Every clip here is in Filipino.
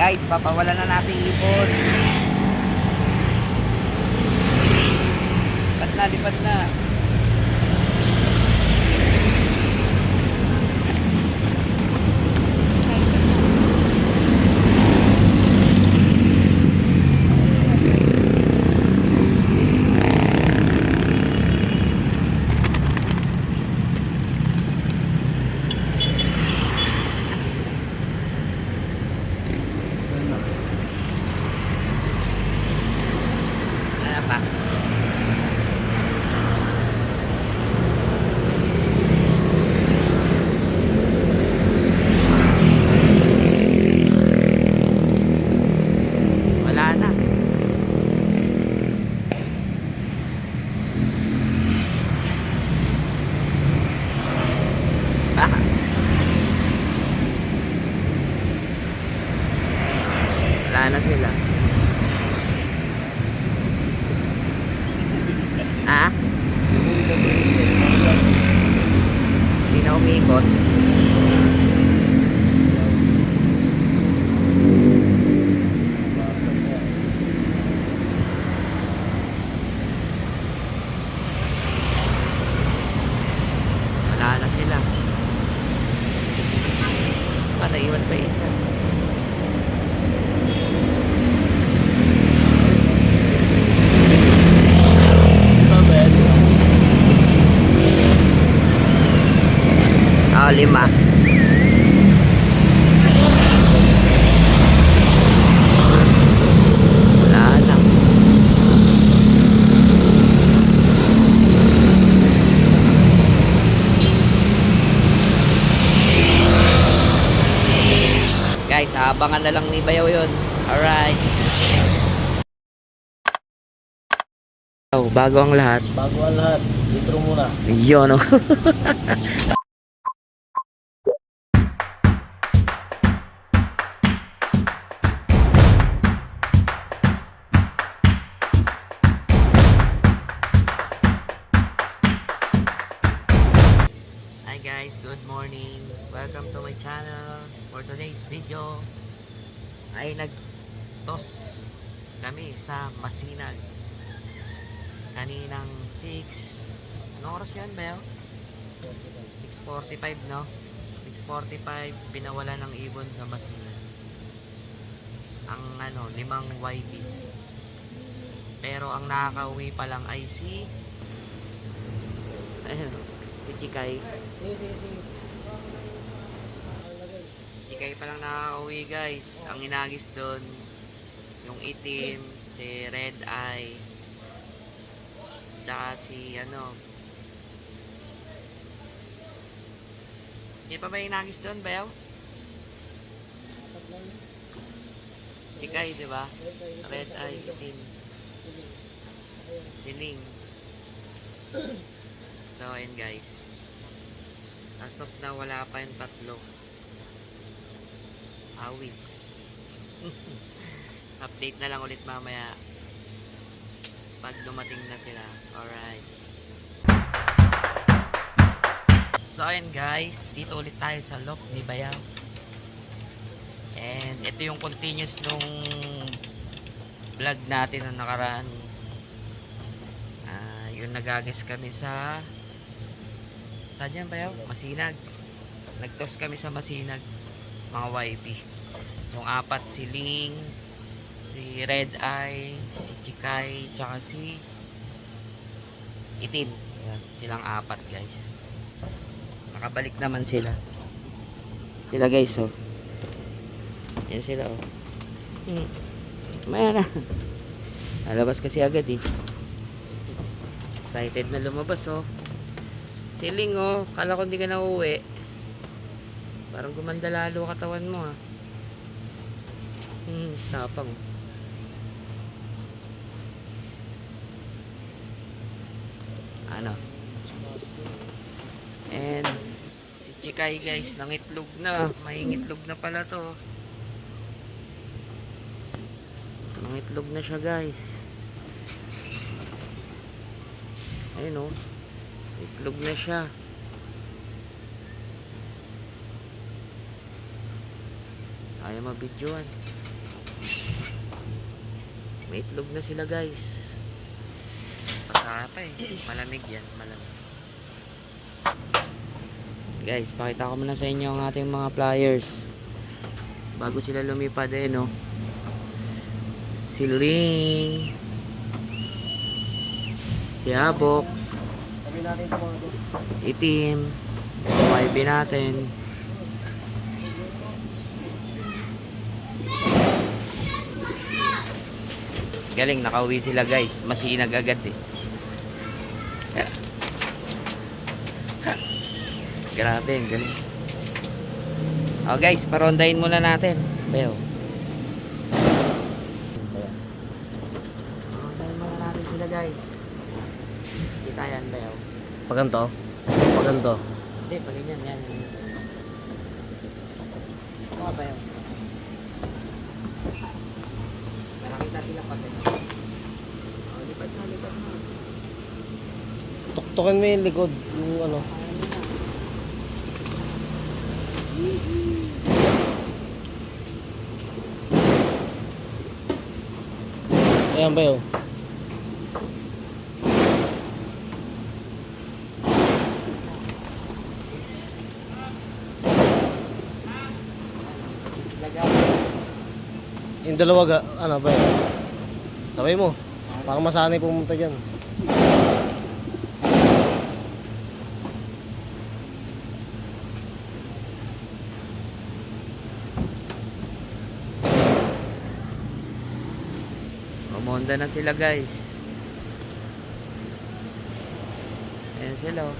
Guys, papawalan na natin ipon. Lipat na. Wala na sila. Ah? Hindi na umikot. Wala na sila. Naiwan pa isa. Lima. Wala na. Guys, abangan na lang ni Bayaw yun. Alright. Oh, bago ang lahat. Bago ang lahat. Intro muna. Yun, oh. Hi guys, good morning. Welcome to my channel. For today's video ay nag-toss kami sa Masinag. Kaninang 6. Anong oras yan, Bel? 6:45, no? 6:45, pinawala ng ibon sa Masinag. Ang limang YB. Pero ang nakakauwi pa lang ay si Chikay. Chikay pa lang nakakauwi, guys. Ang inagis doon, yung itim, si Red Eye, tsaka si hindi pa ba yung inagis doon, Bayaw? Chikay, diba? Red Eye, itim, siling. So, ayun guys. As of na wala pa yung tatlo. Awit. Update na lang ulit mamaya pag dumating na sila. Alright. So, ayun guys. Dito ulit tayo sa loft ni Bayaw. And ito yung continuous nung vlog natin na nakaraan. Yung nagagas kami sa saan yan, Bayaw? Masinag. Nagtos kami sa Masinag, mga YP. Yung apat, si Ling, si Red Eye, si Chikay, tsaka si Itim. Yan, silang apat, guys. Nakabalik naman sila. Sila, guys, oh. Yan sila, oh. Maya na. Nalabas kasi agad, eh. Excited na lumabas, oh. Siling, oh. Kala ko hindi ka na uuwi. Parang gumanda lalo katawan mo, ah. Tapang. Ano? And si Chikay, guys, nangitlog na. May ngitlog na pala to. Nangitlog na siya, guys. Ayun, oh. Itlog na siya. Ayaw mabidyoan. May itlog na sila guys. Pasa pa eh. Malamig yan. Malamig. Guys, pakita ko muna sa inyo ang ating mga pliers. Bago sila lumipad eh, no? Si Ling. Si Habok. Sabi natin ito mga doon. Itim. YB natin. Galing, nakauwi sila guys. Masinag agad eh. Grabe, ang galing. Oh guys, parondahin muna natin. Bayo. Parondahin muna natin sila guys. Kita yan, bayo. Paganto? Paganto. Hindi, pag ganyan, yan. Ano ba yun? Nakakita sila pag ganyan. Oh, lipat na, lipat na. Tuktukin mo yung likod. Yung ano. Ayan ba yun? Sila guys. Yung dalawa ano ba yun? Sabay mo. Para masanay pumunta dyan. Umonda na sila guys. Ayan sila oh.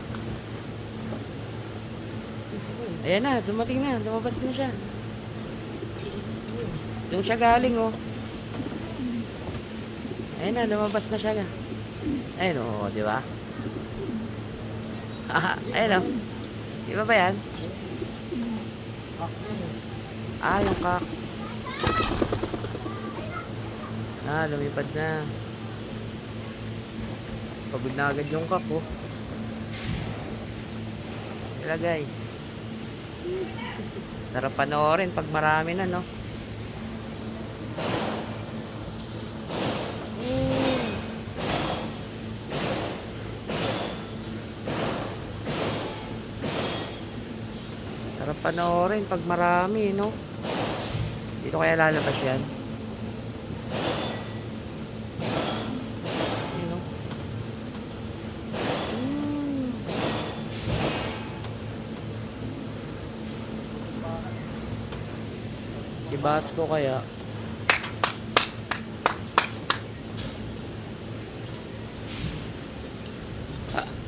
Ayan na, dumating na. Lumabas na siya. Doon siya galing oh. Ayan na, lumabas na siya. Ayan oh, di ba? Ayan oh. Di ba ba yan? Ah, yung kak. Ah, lumipad na. Pagod na agad yung kak oh. Sila guys. Sarap panoorin pag marami na no. Sarap panoorin pag marami no. Dito kaya lalabas yan. Si Basco kaya.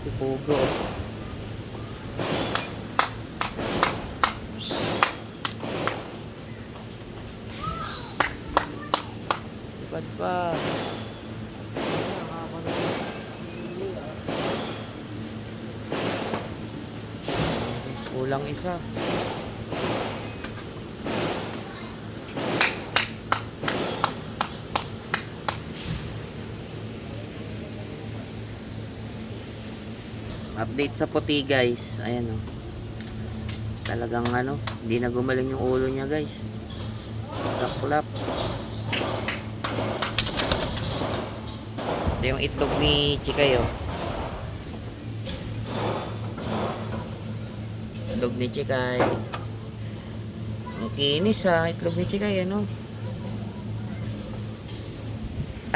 Si Pugo. Lipad pa. Kulang isa. Update sa puti guys. Ayan oh. Talagang ano, hindi na gumaling yung ulo niya guys. Klap-klap. Ito yung itlog ni Chikay oh. Itlog ni Chikay. Ang kinis ha, itlog ni Chikay ano.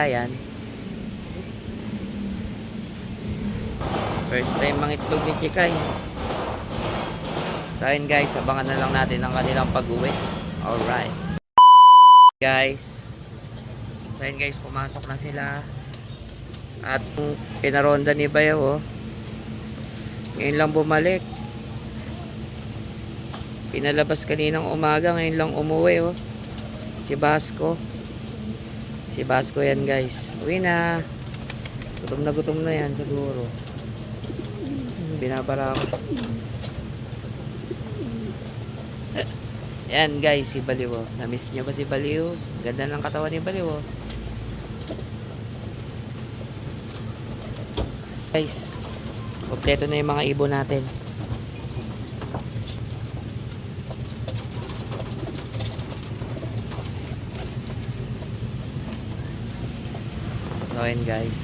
Ayan. First time mangitlog ni Chikay. So ayun guys, abangan na lang natin ang kanilang pag-uwi. Alright guys. So ayun guys, pumasok na sila. At pinaronda ni Bayo oh. Ngayon lang bumalik. Pinalabas kaninang umaga, ngayon lang umuwi oh. Si Basco. Si Basco yan guys. Uwi na. Gutom na yan siguro. Binabara ako. Yan guys, si Baliw oh. Na-miss nyo ba si Baliw? Ganda ng katawan ni Baliw oh. Guys, kompleto na yung mga ibon natin. So, ayun guys.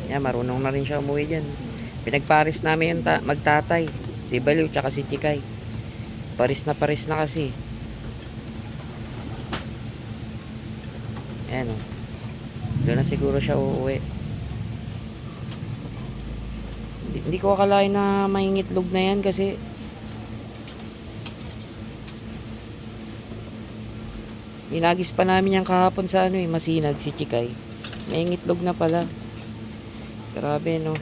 Yan, marunong na rin siya umuwi dyan. Pinagparis namin yung magtatay. Si Baliw tsaka si Chikay. Paris na kasi. Ayan o. Doon na siguro siya uuwi. Hindi ko akalain na maingitlog na yan kasi inagis pa namin yan kahapon sa Masinag, si Chikay. Maingitlog na pala. Grabe no.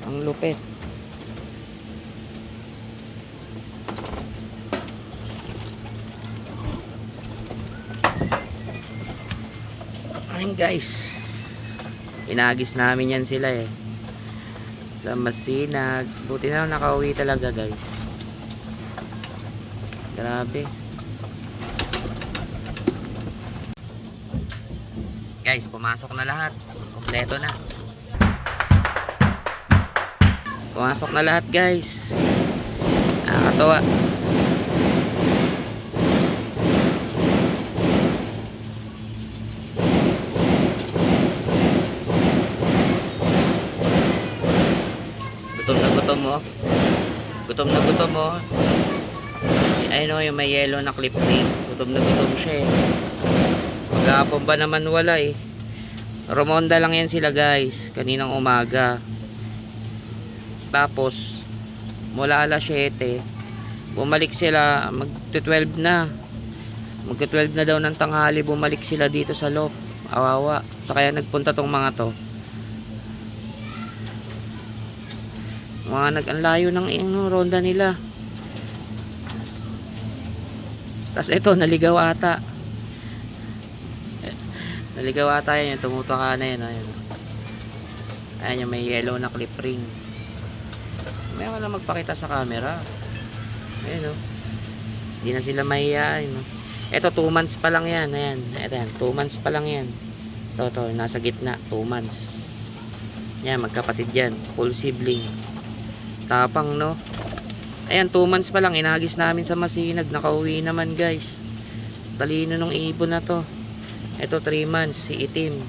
Ang lupit. Ayun guys. Inagis namin yan sila eh. Sa Masinag. Buti na lang nakauwi talaga guys. Grabe. Guys, pumasok na lahat. Kompleto na. Pumasok na lahat guys. Nakakatawa. Gutom mo. Gutom mo. Ayun o, yung may yellow na clip ring. Gutom siya eh. Maghapon ba naman wala eh. Romonda lang yan sila guys. Kaninang umaga. Tapos mula alas 7 bumalik sila. Mag-12 na. Mag-12 na daw ng tanghali. Bumalik sila dito sa loob. Awawa. Sa kaya nagpunta tong mga to. Ang layo ng ronda nila. Tapos ito, naligaw ata. Naligaw ata yan. Tumutuka na yan. Ayan yung may yellow na clip ring. May wala magpakita sa camera. Ayan o. Hindi na sila mahihain. Ito, 2 months pa lang yan. Ayan. 2 months pa lang yan. Ito, nasa gitna. 2 months. Yan, magkapatid yan. Full sibling. Tapang no. Ayan, 2 months pa lang inagis namin sa Masinag. Nakauwi naman guys. Talino nung ibon na to. Ito 3 months si Itim.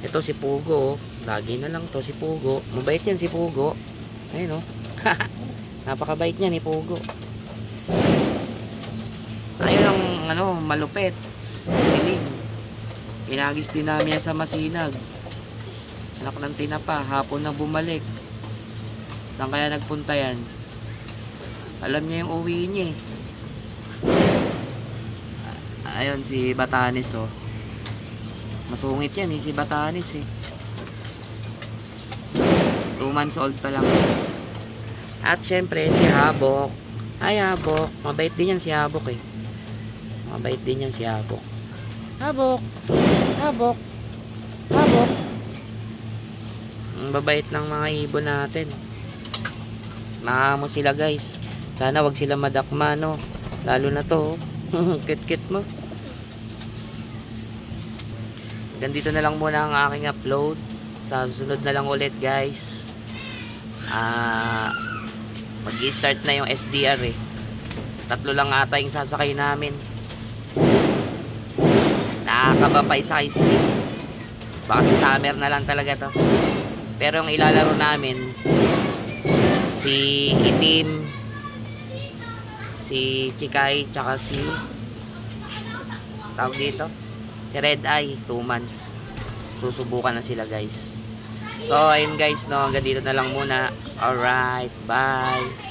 Ito si Pugo. Lagi na lang to si Pugo. Mabait yan si Pugo. Ayun oh. Napakabait niya ni Pugo. Ayun ang malupit. Piling. Inagis din namin yan sa Masinag. Anak ng tinapa. Hapon na bumalik. Saan kaya nagpunta yan? Alam niya yung uwi niya eh. Ayun si Batanis oh. Masungit yan eh si Batanis eh. 2 months old pa lang. At syempre si Habok. Ay Habok. Mabait din yan si Habok eh. Mabait din yan si Habok. Habok. Habok. Habok. Ang babait ng mga ibon natin. Maamo sila guys. Sana wag sila madakma no. Lalo na to. Kit-kit mo. Ganito na lang muna ang aking upload. Sa susunod na lang ulit guys. Mag-i-start na yung SDR eh. 3 lang ata yung sasakay namin. Nakakaba pa isa kay Steve. Baka sa summer na lang talaga to. Pero yung ilalaro namin si Itim, si Chikay, tsaka si tawag dito, si Red Eye. 2 months. Susubukan na sila guys. So ayun guys no, hanggang dito na lang muna. Alright, bye.